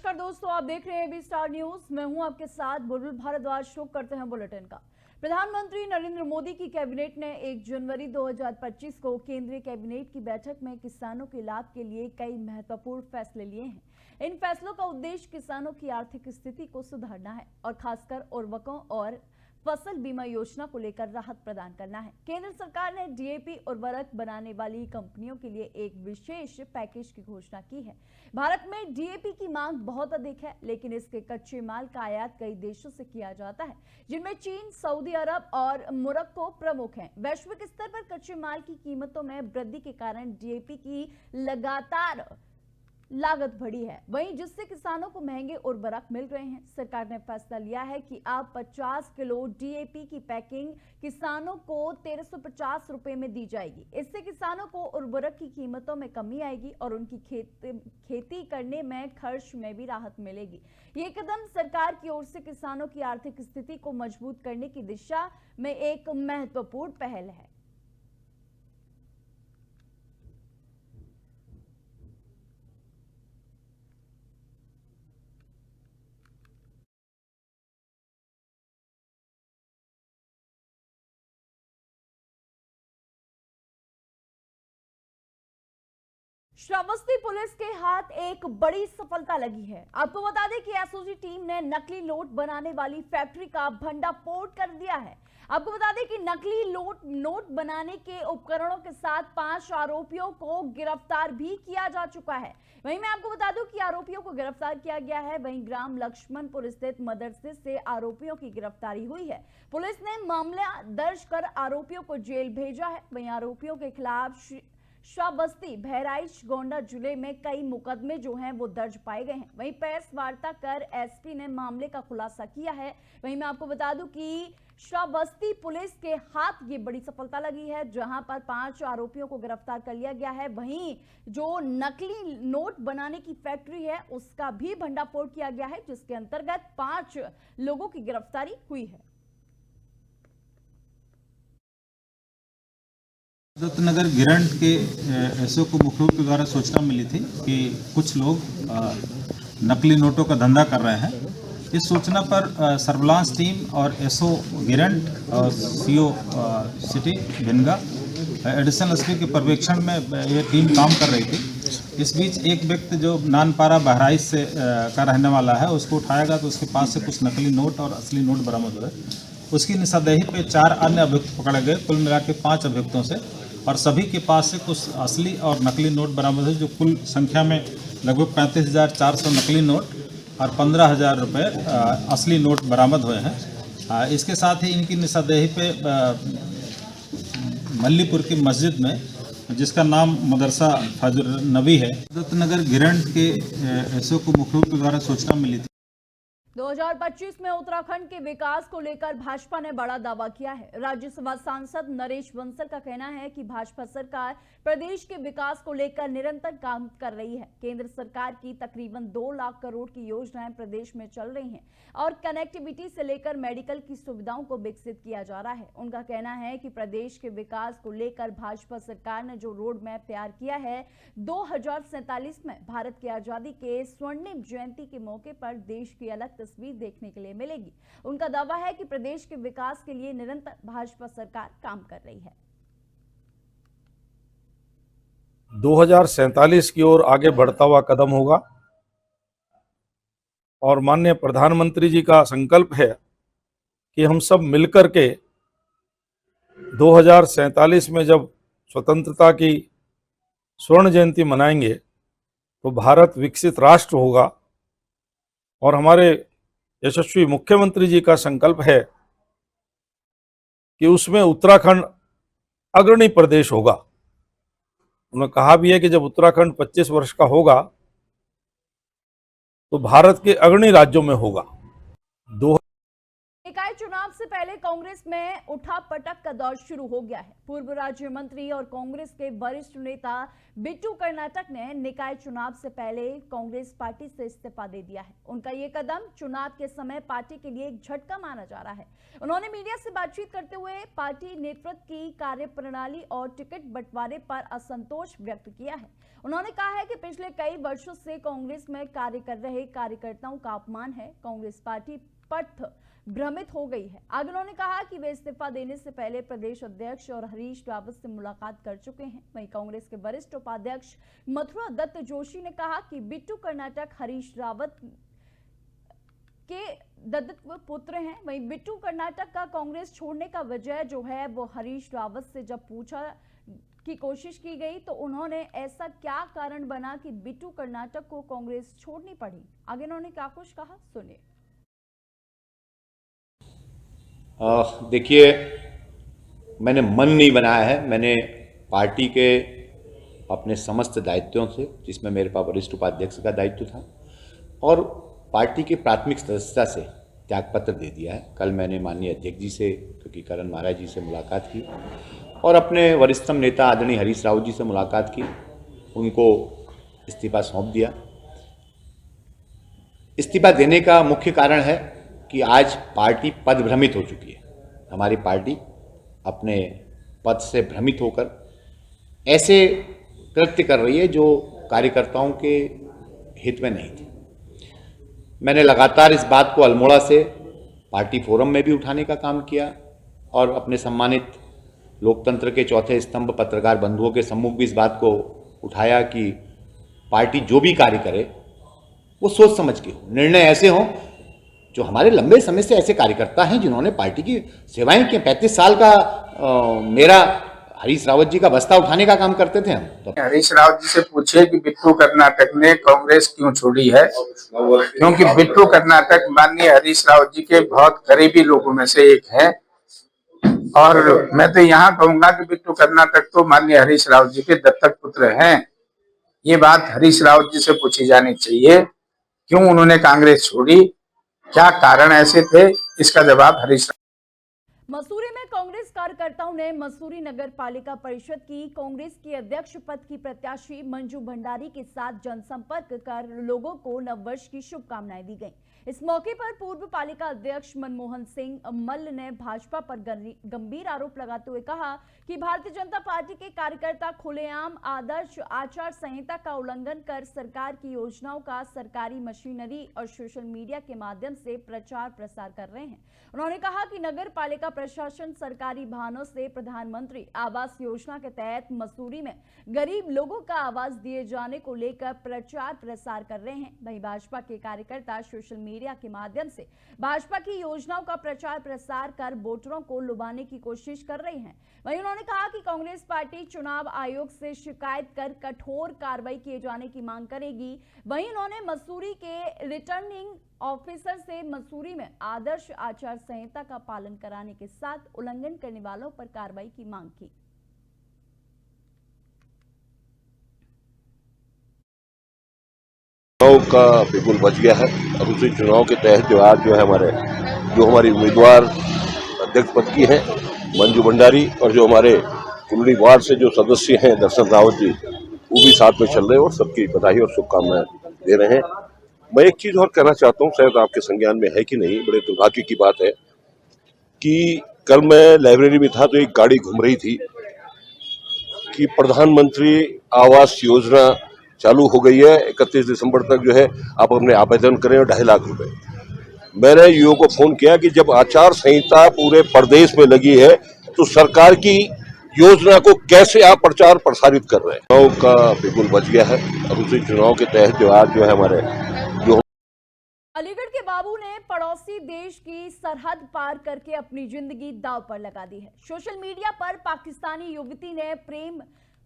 नमस्कार दोस्तों, आप देख रहे हैं बी स्टार न्यूज। मैं हूं आपके साथ बुलबुल भारद्वाज। शुरू करते हैं बुलेटिन का। प्रधानमंत्री नरेंद्र मोदी की कैबिनेट ने 1 जनवरी 2025 को केंद्रीय कैबिनेट की बैठक में किसानों के लाभ के लिए कई महत्वपूर्ण फैसले लिए हैं। इन फैसलों का उद्देश्य किसानों की आर्थिक स्थिति को सुधारना है और खासकर उर्वरकों और फसल बीमा योजना को लेकर राहत प्रदान करना है। केंद्र सरकार ने डीएपी उर्वरक बनाने वाली कंपनियों के लिए एक विशेष पैकेज की घोषणा की है। भारत में डीएपी की मांग बहुत अधिक है, लेकिन इसके कच्चे माल का आयात कई देशों से किया जाता है, जिनमें चीन, सऊदी अरब और मोरक्को प्रमुख हैं। वैश्विक स्तर पर कच्चे माल की कीमतों में वृद्धि के कारण डीएपी की लगातार लागत बढ़ी है, वहीं जिससे किसानों को महंगे उर्वरक मिल रहे हैं। सरकार ने फैसला लिया है कि अब 50 किलो डीएपी की पैकिंग किसानों को 1350 रुपए में दी जाएगी। इससे किसानों को उर्वरक की कीमतों में कमी आएगी और उनकी खेती करने में खर्च में भी राहत मिलेगी। ये कदम सरकार की ओर से किसानों की आर्थिक स्थिति को मजबूत करने की दिशा में एक महत्वपूर्ण पहल है। श्रावस्ती पुलिस के हाथ एक बड़ी सफलता लगी है। आपको बता दें कि एसओजी टीम ने नकली नोट बनाने वाली फैक्ट्री का भंडाफोड़ कर दिया है। आपको बता दें कि नकली नोट बनाने के उपकरणों के साथ 5 आरोपियों को गिरफ्तार भी किया जा चुका है। वहीं मैं आपको बता दूं कि आरोपियों को गिरफ्तार किया गया है। वहीं ग्राम लक्ष्मणपुर स्थित मदरसे से आरोपियों की गिरफ्तारी हुई है। पुलिस ने मामला दर्ज कर आरोपियों को जेल भेजा है। वहीं आरोपियों के खिलाफ श्रावस्ती, बहराइच, गोंडा जिले में कई मुकदमे जो हैं वो दर्ज पाए गए हैं। वहीं प्रेस वार्ता कर एसपी ने मामले का खुलासा किया है। वहीं मैं आपको बता दूं कि श्रावस्ती पुलिस के हाथ ये बड़ी सफलता लगी है, जहां पर 5 आरोपियों को गिरफ्तार कर लिया गया है। वहीं जो नकली नोट बनाने की फैक्ट्री है उसका भी भंडाफोड़ किया गया है, जिसके अंतर्गत 5 लोगों की गिरफ्तारी हुई है। दत्तनगर गिरंट के एसओ को मुखबिर के द्वारा सूचना मिली थी कि कुछ लोग नकली नोटों का धंधा कर रहे हैं। इस सूचना पर सर्विलांस टीम और एसओ गिरंट और CO city Bhinga additional SP के पर्यवेक्षण में ये टीम काम कर रही थी। इस बीच एक व्यक्ति जो नानपारा बहराइच से का रहने वाला है, उसको उठाया गया तो उसके पास से कुछ नकली नोट और असली नोट बरामद हुए। उसकी निशानदेही पे 4 अन्य अभियुक्त पकड़े गए। कुल मिला के 5 अभियुक्तों से, और सभी के पास से कुछ असली और नकली नोट बरामद हुए, जो कुल संख्या में लगभग 35,400 नकली नोट और 15,000 रुपये असली नोट बरामद हुए हैं। इसके साथ ही इनकी निशानदेही पे मल्लीपुर की मस्जिद में, जिसका नाम मदरसा फजर नबी है, दत्तनगर गिरंट के एसओ को मुखबिर के द्वारा सूचना मिली थी। 2025 में उत्तराखंड के विकास को लेकर भाजपा ने बड़ा दावा किया है। राज्यसभा सांसद नरेश बंसल का कहना है कि भाजपा सरकार प्रदेश के विकास को लेकर निरंतर काम कर रही है। केंद्र सरकार की तकरीबन 2 लाख करोड़ की योजनाएं प्रदेश में चल रही हैं और कनेक्टिविटी से लेकर मेडिकल की सुविधाओं को विकसित किया जा रहा है। उनका कहना है कि प्रदेश के विकास को लेकर भाजपा सरकार ने जो रोड मैप तैयार किया है, 2047 में भारत की आजादी के स्वर्णिम जयंती के मौके पर देश की अलग तस्वीर देखने के लिए मिलेगी। उनका दावा है कि प्रदेश के विकास के लिए निरंतर भाजपा सरकार काम कर रही है। 2047 की ओर आगे बढ़ता हुआ कदम होगा और माननीय प्रधानमंत्री जी का संकल्प है कि हम सब मिलकर के 2047 में जब स्वतंत्रता की स्वर्ण जयंती मनाएंगे तो भारत विकसित राष्ट्र होगा। और हमारे यशस्वी मुख्यमंत्री जी का संकल्प है कि उसमें उत्तराखंड अग्रणी प्रदेश होगा। उन्होंने कहा भी है कि जब उत्तराखंड 25 वर्ष का होगा तो भारत के अग्रणी राज्यों में होगा। निकाय चुनाव से से पहले कांग्रेस में उठापटक का दौर शुरू हो गया है। पूर्व राज्य मंत्री और कांग्रेस के वरिष्ठ नेता बिट्टू कर्नाटक ने निकाय चुनाव से पहले कांग्रेस पार्टी से इस्तीफा दे दिया है। उनका ये कदम चुनाव के समय पार्टी के लिए एक झटका माना जा रहा है। उन्होंने मीडिया से बातचीत करते हुए पार्टी नेतृत्व की कार्यप्रणाली और टिकट बंटवारे पर असंतोष व्यक्त किया है। उन्होंने कहा है कि पिछले कई वर्षों से कांग्रेस में कार्य कर रहे कार्यकर्ताओं का अपमान है। कांग्रेस पार्टी पथ भ्रमित हो गई है। आगे उन्होंने कहा कि वे इस्तीफा देने से पहले प्रदेश अध्यक्ष और हरीश रावत से मुलाकात कर चुके हैं। वहीं कांग्रेस के वरिष्ठ उपाध्यक्ष मथुरा दत्त जोशी ने कहा कि बिट्टू कर्नाटक हरीश रावत के दत्तक पुत्र हैं। वहीं बिट्टू कर्नाटक का कांग्रेस छोड़ने का वजह जो है वो हरीश रावत से जब पूछा की कोशिश की गई तो उन्होंने ऐसा क्या कारण बना कि बिट्टू कर्नाटक को कांग्रेस छोड़नी पड़ी। आगे उन्होंने क्या कुछ कहा, सुनिए। देखिए, मैंने मन नहीं बनाया है। मैंने पार्टी के अपने समस्त दायित्वों से, जिसमें मेरे पास वरिष्ठ उपाध्यक्ष का दायित्व था और पार्टी के प्राथमिक सदस्यता से त्यागपत्र दे दिया है। कल मैंने माननीय अध्यक्ष जी से, क्योंकि करण महाराज जी से मुलाकात की और अपने वरिष्ठतम नेता आदरणीय हरीश रावत जी से मुलाकात की, उनको इस्तीफा सौंप दिया। इस्तीफा देने का मुख्य कारण है कि आज पार्टी पद भ्रमित हो चुकी है। हमारी पार्टी अपने पद से भ्रमित होकर ऐसे कृत्य कर रही है जो कार्यकर्ताओं के हित में नहीं थे। मैंने लगातार इस बात को अल्मोड़ा से पार्टी फोरम में भी उठाने का काम किया और अपने सम्मानित लोकतंत्र के चौथे स्तंभ पत्रकार बंधुओं के सम्मुख भी इस बात को उठाया कि पार्टी जो भी कार्य करे वो सोच समझ के हो, निर्णय ऐसे हों जो हमारे लंबे समय से ऐसे कार्यकर्ता हैं जिन्होंने पार्टी की सेवाएं की। 35 साल का मेरा हरीश रावत जी का बस्ता उठाने का काम करते थे हम। तो हरीश रावत जी से पूछिए कि बिट्टू कर्नाटक ने कांग्रेस क्यों छोड़ी है, क्योंकि बिट्टू कर्नाटक माननीय हरीश रावत जी के बहुत करीबी लोगों में से एक है। और मैं तो यहाँ कहूंगा कि बिट्टू कर्नाटक तो माननीय हरीश रावत जी के दत्तक पुत्र हैं। ये बात हरीश रावत जी से पूछी जानी चाहिए, क्यों उन्होंने कांग्रेस छोड़ी, क्या कारण ऐसे थे, इसका जवाब हरीश। मसूरी में कांग्रेस कार्यकर्ताओं ने मसूरी नगर पालिका परिषद की कांग्रेस के अध्यक्ष पद की प्रत्याशी मंजू भंडारी के साथ जनसंपर्क कर लोगों को नववर्ष की शुभकामनाएं दी गईं। इस मौके पर पूर्व पालिका अध्यक्ष मनमोहन सिंह मल्ल ने भाजपा पर गंभीर आरोप लगाते हुए कहा कि भारतीय जनता पार्टी के कार्यकर्ता खुलेआम आदर्श आचार संहिता का उल्लंघन कर सरकार की योजनाओं का सरकारी मशीनरी और सोशल मीडिया के माध्यम से प्रचार प्रसार कर रहे हैं। उन्होंने कहा कि नगर पालिका प्रशासन सरकारी वाहनों से प्रधानमंत्री आवास योजना के तहत मसूरी में गरीब लोगों का आवास दिए जाने को लेकर प्रचार प्रसार कर रहे हैं। वहीं भाजपा के कार्यकर्ता सोशल मीडिया के माध्यम से भाजपा की योजनाओं का प्रचार प्रसार कर वोटरों को लुभाने की कोशिश कर रही हैं। वहीं उन्होंने कहा कि कांग्रेस पार्टी चुनाव आयोग से शिकायत कर कठोर कार्रवाई किए जाने की मांग करेगी। वहीं उन्होंने मसूरी के रिटर्निंग ऑफिसर से मसूरी में आदर्श आचार संहिता का पालन कराने के साथ उल्लंघन करने वालों पर कार्रवाई की मांग की। चुनाव का बिल्कुल बच गया है और उसी चुनाव के तहत जो आज हमारी उम्मीदवार अध्यक्ष पद की है मंजू भंडारी और जो हमारे कुंडली वार्ड से जो सदस्य हैं दर्शन रावत जी, वो भी साथ में चल रहे हैं और सबकी बधाई और शुभकामनाएं दे रहे हैं। मैं एक चीज और कहना चाहता हूँ, शायद आपके संज्ञान में है कि नहीं, बड़े दुर्भाग्य की बात है कि कल मैं लाइब्रेरी में था तो एक गाड़ी घूम रही थी कि प्रधानमंत्री आवास योजना चालू हो गई है, 31 दिसंबर तक जो है आप अपने आवेदन करें और 2.5 लाख रुपए। मैंने यूओ को फोन किया कि जब आचार संहिता पूरे प्रदेश में लगी है तो सरकार की योजना को कैसे आप प्रचार प्रसारित कर रहे हैं। चुनाव का बिल्कुल बच गया है और उसी चुनाव के तहत जो आज हमारे अलीगढ़ के बाबू ने पड़ोसी देश की सरहद पार करके अपनी जिंदगी दांव पर लगा दी है। सोशल मीडिया पर पाकिस्तानी युवती ने प्रेम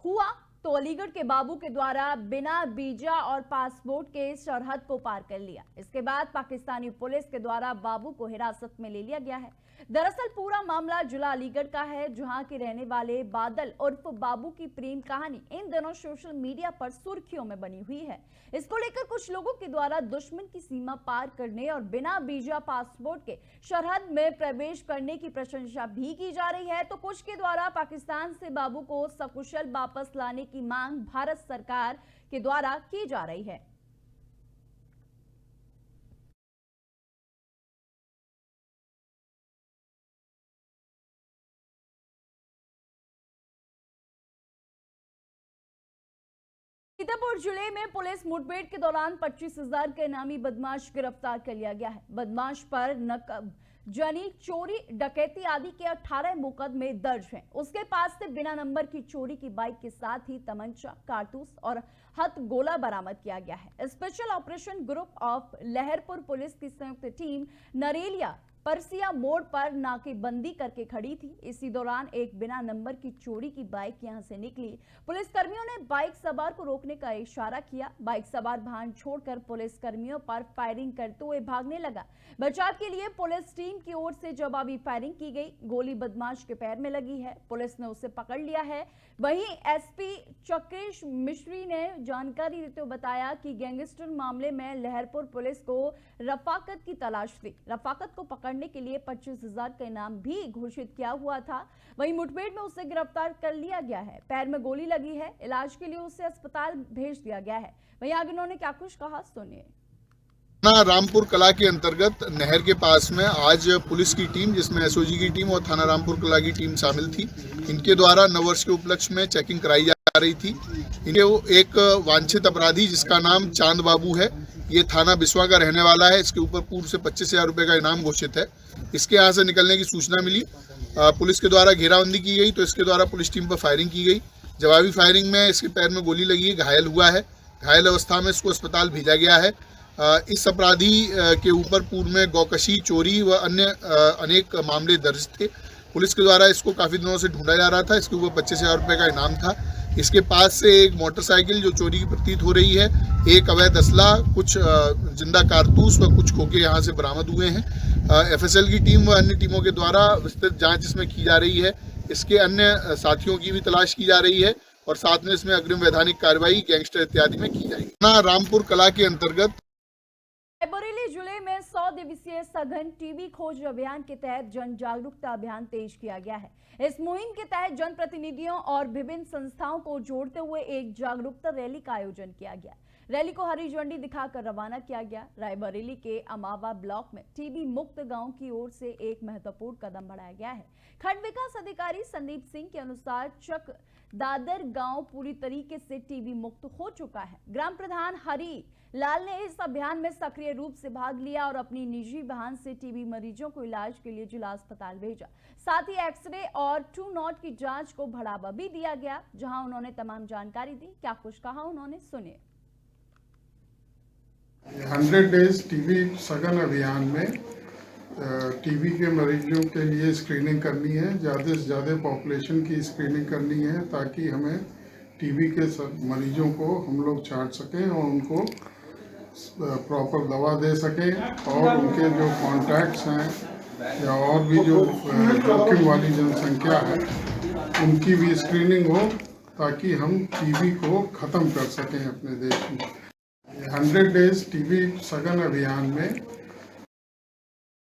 हुआ तो अलीगढ़ के बाबू के द्वारा बिना वीजा और पासपोर्ट के सरहद को पार कर लिया। इसके बाद पाकिस्तानी पुलिस के द्वारा बाबू को हिरासत में ले लिया गया है। दरअसल पूरा मामला जिला अलीगढ़ का है, जहां के रहने वाले बादल उर्फ बाबू की प्रेम कहानी इन दिनों सोशल मीडिया पर सुर्खियों में बनी हुई है। इसको लेकर कुछ लोगों के द्वारा दुश्मन की सीमा पार करने और बिना वीजा पासपोर्ट के सरहद में प्रवेश करने की प्रशंसा भी की जा रही है, तो कुछ के द्वारा पाकिस्तान से बाबू को सकुशल वापस लाने की मांग भारत सरकार के द्वारा की जा रही है। सीतापुर जिले में पुलिस मुठभेड़ के दौरान 25,000 के इनामी बदमाश गिरफ्तार कर लिया गया है। बदमाश पर नकब जनी, चोरी, डकैती आदि के 18 मुकदमे दर्ज हैं। उसके पास से बिना नंबर की चोरी की बाइक के साथ ही तमंचा, कारतूस और हथगोला बरामद किया गया है। Special operation group of Laharpur police की संयुक्त टीम नरेलिया परसिया मोड़ पर नाकेबंदी करके खड़ी थी। इसी दौरान एक बिना नंबर की चोरी की बाइक यहां से निकली। पुलिस कर्मियों ने बाइक सवार को रोकने का इशारा किया। बाइक सवार वाहन छोड़कर पुलिस कर्मियों पर फायरिंग करते हुए भागने लगा। बचाव के लिए पुलिस टीम की ओर से जवाबी फायरिंग की गई। गोली बदमाश के पैर में लगी है। पुलिस ने उसे पकड़ लिया है। वहीं एसपी चक्रेश मिश्री ने जानकारी देते हुए बताया कि गैंगस्टर मामले में लहरपुर पुलिस को रफाकत की तलाश थी। रफाकत को पकड़ने के लिए 25,000 का इनाम भी घोषित किया हुआ था। वहीं मुठभेड़ में उसे गिरफ्तार कर लिया गया है। पैर में गोली लगी है। इलाज के लिए उसे अस्पताल भेज दिया गया है। वहीं आगे उन्होंने क्या कुछ कहा, सुनिए। थाना रामपुर कला के अंतर्गत नहर के पास में आज पुलिस की टीम, जिसमें एसओजी की टीम और थाना रामपुर कला की टीम शामिल थी, इनके द्वारा नववर्ष के उपलक्ष्य में चेकिंग कराई जा रही थी। इनके एक वांछित अपराधी जिसका नाम चांद बाबू है, ये थाना बिस्वा का रहने वाला है। इसके ऊपर पूर्व से 25,000 रुपये का इनाम घोषित है। इसके यहाँ से निकलने की सूचना मिली, पुलिस के द्वारा घेराबंदी की गई, तो इसके द्वारा पुलिस टीम पर फायरिंग की गई। जवाबी फायरिंग में इसके पैर में गोली लगी है, घायल हुआ है। घायल अवस्था में इसको अस्पताल भेजा गया है। इस अपराधी के ऊपर पूर्व में गौकशी, चोरी व अन्य अनेक मामले दर्ज थे। पुलिस के द्वारा इसको काफ़ी दिनों से ढूंढा जा रहा था। इसके ऊपर 25,000 रुपये का इनाम था। इसके पास से एक मोटरसाइकिल जो चोरी की प्रतीत हो रही है, एक अवैध असला, कुछ जिंदा कारतूस व कुछ खोखे यहाँ से बरामद हुए हैं। एफएसएल की टीम व अन्य टीमों के द्वारा विस्तृत जांच इसमें की जा रही है। इसके अन्य साथियों की भी तलाश की जा रही है और साथ में इसमें अग्रिम वैधानिक कार्रवाई गैंगस्टर इत्यादि में की जाएगी। थाना रामपुर कला के अंतर्गत रायबरेली जिले में 100 दिवसीय सघन टीबी खोज अभियान के तहत जन जागरूकता अभियान तेज किया गया है। इस मुहिम के तहत जनप्रतिनिधियों और विभिन्न संस्थाओं को जोड़ते हुए एक जागरूकता रैली का आयोजन किया गया। रैली को हरी झंडी दिखाकर रवाना किया गया। रायबरेली के अमावा ब्लॉक में टीबी मुक्त गांव की ओर से एक महत्वपूर्ण कदम बढ़ाया गया है। खंड विकास अधिकारी संदीप सिंह के अनुसार चक दादर गांव पूरी तरीके से टीबी मुक्त हो चुका है। ग्राम प्रधान हरी लाल ने इस अभियान में सक्रिय रूप से भाग लिया और अपनी निजी वाहन से टीबी मरीजों को इलाज के लिए जिला अस्पताल भेजा। साथ ही एक्सरे और ट्रू नॉट की जांच को बढ़ावा भी दिया गया, जहां उन्होंने तमाम जानकारी दी। क्या कुछ कहा उन्होंने, सुनिए। 100 डेज टीबी सघन अभियान में टीबी के मरीजों के लिए स्क्रीनिंग करनी है। ज़्यादा से ज़्यादा पॉपुलेशन की स्क्रीनिंग करनी है ताकि हमें टीबी के मरीजों को हम लोग छांट सकें और उनको प्रॉपर दवा दे सकें और उनके जो कॉन्टैक्ट्स हैं या और भी जो जोखिम वाली जनसंख्या है उनकी भी स्क्रीनिंग हो ताकि हम टीबी को ख़त्म कर सकें अपने देश में। 100 डेज टीबी सघन अभियान में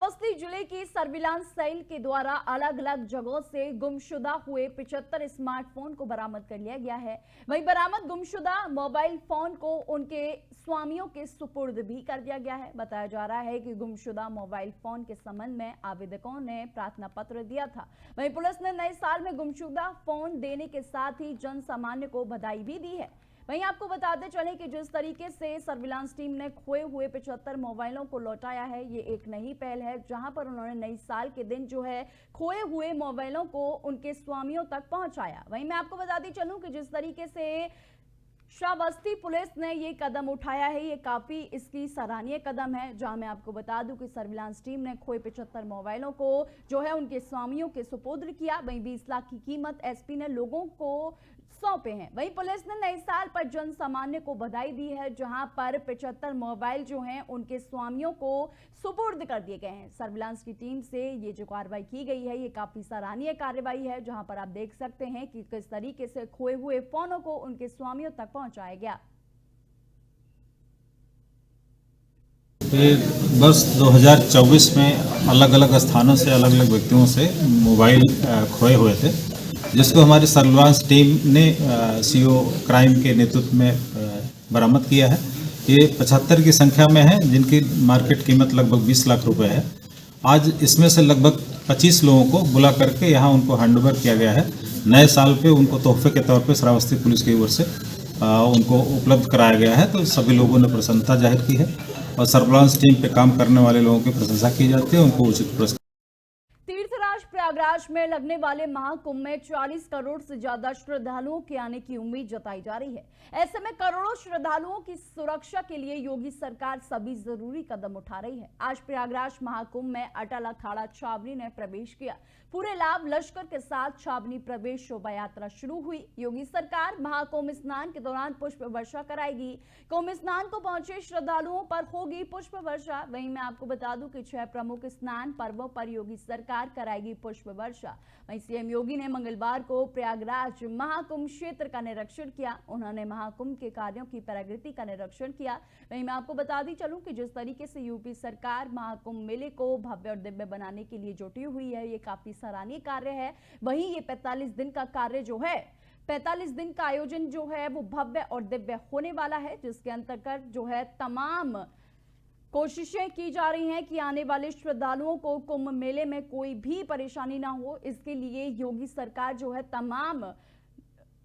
बस्ती जिले की सर्विलांस सेल के द्वारा अलग अलग जगहों से गुमशुदा हुए 75 स्मार्टफोन को बरामद कर लिया गया है। वहीं बरामद गुमशुदा मोबाइल फोन को उनके स्वामियों के सुपुर्द भी कर दिया गया है। बताया जा रहा है कि गुमशुदा मोबाइल फोन के संबंध में आवेदकों ने प्रार्थना पत्र दिया था। वहीं पुलिस ने नए साल में गुमशुदा फोन देने के साथ ही जन सामान्य को बधाई भी दी है। वहीं आपको बताते चलें कि जिस तरीके से सर्विलांस टीम ने खोए हुए 75 मोबाइलों को लौटाया है, ये एक नई पहल है, जहां पर उन्होंने नई साल के दिन जो है खोए हुए मोबाइलों को उनके स्वामियों तक पहुंचाया। वहीं मैं आपको बताती चलूं कि जिस तरीके से श्रावस्ती पुलिस ने ये कदम उठाया है, ये काफी इसकी सराहनीय कदम है। जहां मैं आपको बता दूं कि सर्विलांस टीम ने खोए 75 मोबाइलों को जो है उनके स्वामियों के सुपुर्द किया। वहीं 20 लाख की कीमत एसपी ने लोगों को सौंपे हैं। वहीं पुलिस ने नए साल पर जन सामान्य को बधाई दी है, जहां पर 75 मोबाइल जो हैं उनके स्वामियों को सुपुर्द कर दिए गए हैं। सर्विलांस की टीम से ये जो कार्रवाई की गई है, ये काफी सराहनीय कार्रवाई है, जहां पर आप देख सकते हैं कि किस तरीके से खोए हुए फोनों को उनके स्वामियों तक पहुंचाया गया। ये वर्ष 2024 में अलग अलग स्थानों से अलग अलग व्यक्तियों से मोबाइल खोए हुए थे, जिसको हमारी सर्विलांस टीम ने सीओ क्राइम के नेतृत्व में बरामद किया है। ये 75 की संख्या में है, जिनकी मार्केट कीमत लगभग 20 लाख रुपए है। आज इसमें से लगभग 25 लोगों को बुला करके यहाँ उनको हैंडओवर किया गया है। नए साल पे उनको तोहफे के तौर पे श्रावस्ती पुलिस की ओर से उनको उपलब्ध कराया गया है। तो सभी लोगों ने प्रसन्नता जाहिर की है और सर्विलांस टीम पे काम करने वाले लोगों की प्रशंसा की जाती है, उनको उचित पुरस्कार। तीर्थराज प्रयागराज में लगने वाले महाकुंभ में 40 करोड़ से ज्यादा श्रद्धालुओं के आने की उम्मीद जताई जा रही है। ऐसे में करोड़ों श्रद्धालुओं की सुरक्षा के लिए योगी सरकार सभी जरूरी कदम उठा रही है। आज प्रयागराज महाकुंभ में अटल अखाड़ा छावनी ने प्रवेश किया। पूरे लाभ लश्कर के साथ छावनी प्रवेश शोभा यात्रा शुरू हुई। योगी सरकार महाकुंभ स्नान के दौरान पुष्प वर्षा कराएगी। कुंभ स्नान को पहुंचे श्रद्धालुओं पर होगी पुष्प वर्षा। वहीं मैं आपको बता दूं कि 6 प्रमुख स्नान पर्वों पर योगी सरकार कराएगी पुष्प वर्षा। वहीं सीएम योगी ने मंगलवार को प्रयागराज महाकुंभ क्षेत्र का निरीक्षण किया। उन्होंने महाकुंभ के कार्यों की प्रगति का निरीक्षण किया। वहीं मैं आपको बता दी चलूं कि जिस तरीके से यूपी सरकार महाकुंभ मेले को भव्य और दिव्य बनाने के लिए जुटी हुई है, ये काफी सराहनीय कार्य है। वहीं ये 45 दिन का कार्य जो है, 45 दिन का आयोजन जो है वो भव्य और दिव्य होने वाला है, जिसके अंतर्गत जो है तमाम कोशिशें की जा रही हैं कि आने वाले श्रद्धालुओं को कुंभ मेले में कोई भी परेशानी ना हो। इसके लिए योगी सरकार जो है तमाम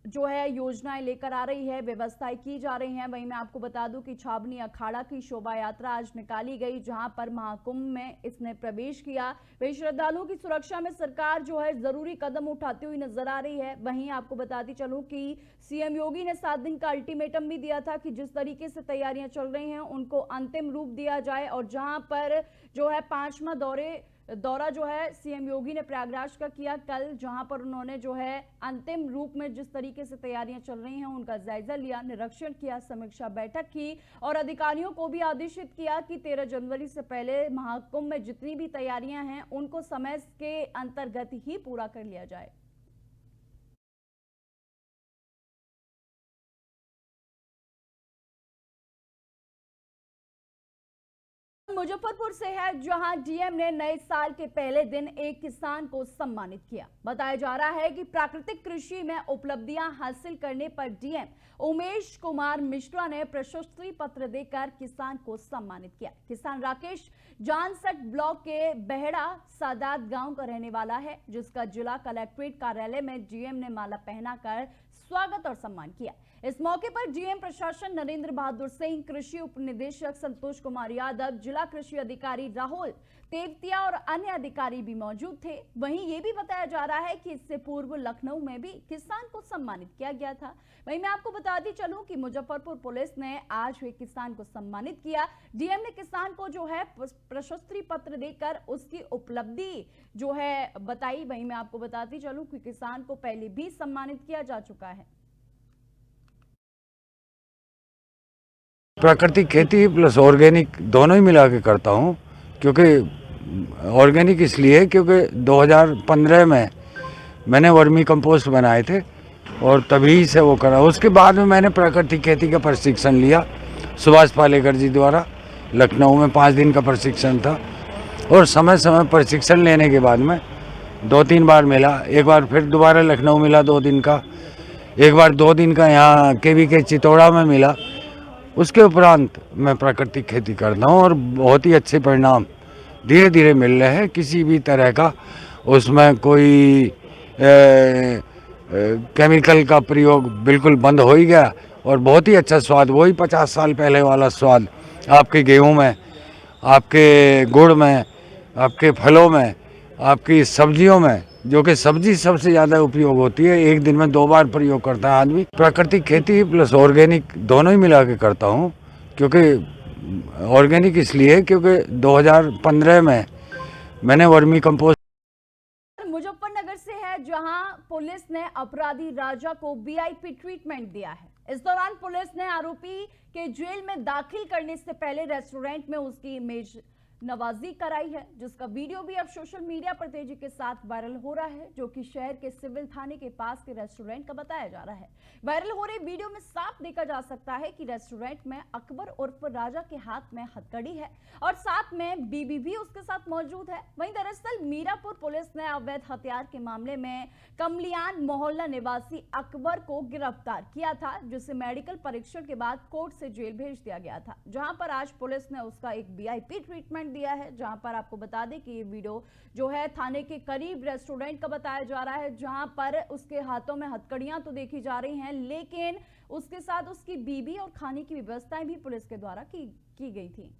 जो है योजनाएं लेकर आ रही है, व्यवस्थाएं की जा रही हैं। वहीं मैं आपको बता दूं कि छावनी अखाड़ा की शोभा यात्रा आज निकाली गई, जहां पर महाकुंभ में इसने प्रवेश किया। वहीं श्रद्धालुओं की सुरक्षा में सरकार जो है जरूरी कदम उठाती हुई नजर आ रही है। वहीं आपको बताती चलूं कि सीएम योगी ने 7 दिन का अल्टीमेटम भी दिया था कि जिस तरीके से तैयारियां चल रही हैं उनको अंतिम रूप दिया जाए। और जहां पर जो है 5वां दौरा जो है सीएम योगी ने प्रयागराज का किया कल, जहां पर उन्होंने जो है अंतिम रूप में जिस तरीके से तैयारियां चल रही हैं उनका जायजा लिया, निरीक्षण किया, समीक्षा बैठक की और अधिकारियों को भी आदेशित किया कि 13 जनवरी से पहले महाकुंभ में जितनी भी तैयारियां हैं उनको समय के अंतर्गत ही पूरा कर लिया जाए। मुजफ्फरपुर से है, जहां डीएम ने नए साल के पहले दिन एक किसान को सम्मानित किया। बताया जा रहा है कि प्राकृतिक कृषि में उपलब्धियां हासिल करने पर डीएम उमेश कुमार मिश्रा ने प्रशस्ति पत्र देकर किसान को सम्मानित किया। किसान राकेश जानसठ ब्लॉक के बहेड़ा सादात गांव का रहने वाला है, जिसका जिला कलेक्ट्रेट कार्यालय में डीएम ने माला पहनाकर स्वागत और सम्मान किया। इस मौके पर डीएम प्रशासन नरेंद्र बहादुर सिंह, कृषि उप निदेशक संतोष कुमार यादव, जिला कृषि अधिकारी राहुल तेवतिया और अन्य अधिकारी भी मौजूद थे। वहीं ये भी बताया जा रहा है कि इससे पूर्व लखनऊ में भी किसान को सम्मानित किया गया था। वहीं मैं आपको बताती चलूं कि मुजफ्फरपुर पुलिस ने आज एक किसान को सम्मानित किया। डीएम ने किसान को जो है प्रशस्ति पत्र देकर उसकी उपलब्धि जो है बताई। वहीं मैं आपको बताती चलूं कि किसान को पहले भी सम्मानित किया जा चुका है। प्राकृतिक खेती प्लस ऑर्गेनिक दोनों ही मिला के करता हूँ, क्योंकि ऑर्गेनिक इसलिए क्योंकि 2015 में मैंने वर्मी कंपोस्ट बनाए थे और तभी से वो करा। उसके बाद में मैंने प्राकृतिक खेती का प्रशिक्षण लिया सुभाष पालेकर जी द्वारा। लखनऊ में 5 दिन का प्रशिक्षण था और समय समय प्रशिक्षण लेने के बाद में 2-3 बार मिला। एक बार फिर दोबारा लखनऊ मिला 2 दिन का, एक बार 2 दिन का यहाँ केवी चितौड़ा में मिला। उसके उपरांत मैं प्राकृतिक खेती करता हूँ और बहुत ही अच्छे परिणाम धीरे धीरे मिल रहे हैं। किसी भी तरह का उसमें कोई केमिकल का प्रयोग बिल्कुल बंद हो ही गया और बहुत ही अच्छा स्वाद, वही 50 साल पहले वाला स्वाद आपके गेहूं में, आपके गुड़ में, आपके फलों में, आपकी सब्जियों में, जो कि सब्जी सबसे ज़्यादा उपयोग होती है। एक दिन में 2 बार प्रयोग करता है आदमी। प्राकृतिक खेती प्लस ऑर्गेनिक दोनों ही मिला के करता हूँ, क्योंकि ऑर्गेनिक इसलिए क्योंकि 2015 में मैंने वर्मी कंपोस्ट। मुजफ्फरनगर से है, जहां पुलिस ने अपराधी राजा को वीआईपी ट्रीटमेंट दिया है। इस दौरान पुलिस ने आरोपी के जेल में दाखिल करने से पहले रेस्टोरेंट में उसकी इमेज नवाजी कराई है, जिसका वीडियो भी अब सोशल मीडिया पर तेजी के साथ वायरल हो रहा है, जो कि शहर के सिविल थाने के पास के रेस्टोरेंट का बताया जा रहा है। वायरल हो रहे वीडियो में साफ देखा जा सकता है कि रेस्टोरेंट में अकबर उर्फ राजा के हाथ में हथकड़ी है और साथ में बीबी भी उसके साथ मौजूद है। वहीं दरअसल मीरापुर पुलिस ने अवैध हथियार के मामले में कमलियान मोहल्ला निवासी अकबर को गिरफ्तार किया था, जिसे मेडिकल परीक्षण के बाद कोर्ट से जेल भेज दिया गया था, जहां पर आज पुलिस ने उसका एक वीआईपी ट्रीटमेंट दिया है। जहां पर आपको बता दें कि ये वीडियो जो है थाने के करीब रेस्टोरेंट का बताया जा रहा है, जहां पर उसके हाथों में हथकड़ियां तो देखी जा रही हैं, लेकिन उसके साथ उसकी बीबी और खाने की व्यवस्थाएं भी पुलिस के द्वारा की गई थी।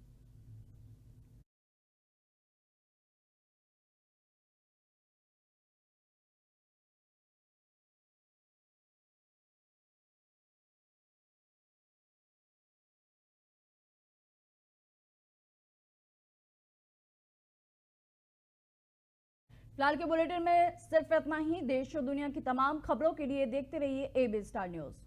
फिलहाल के बुलेटिन में सिर्फ इतना ही। देश और दुनिया की तमाम खबरों के लिए देखते रहिए AB स्टार न्यूज।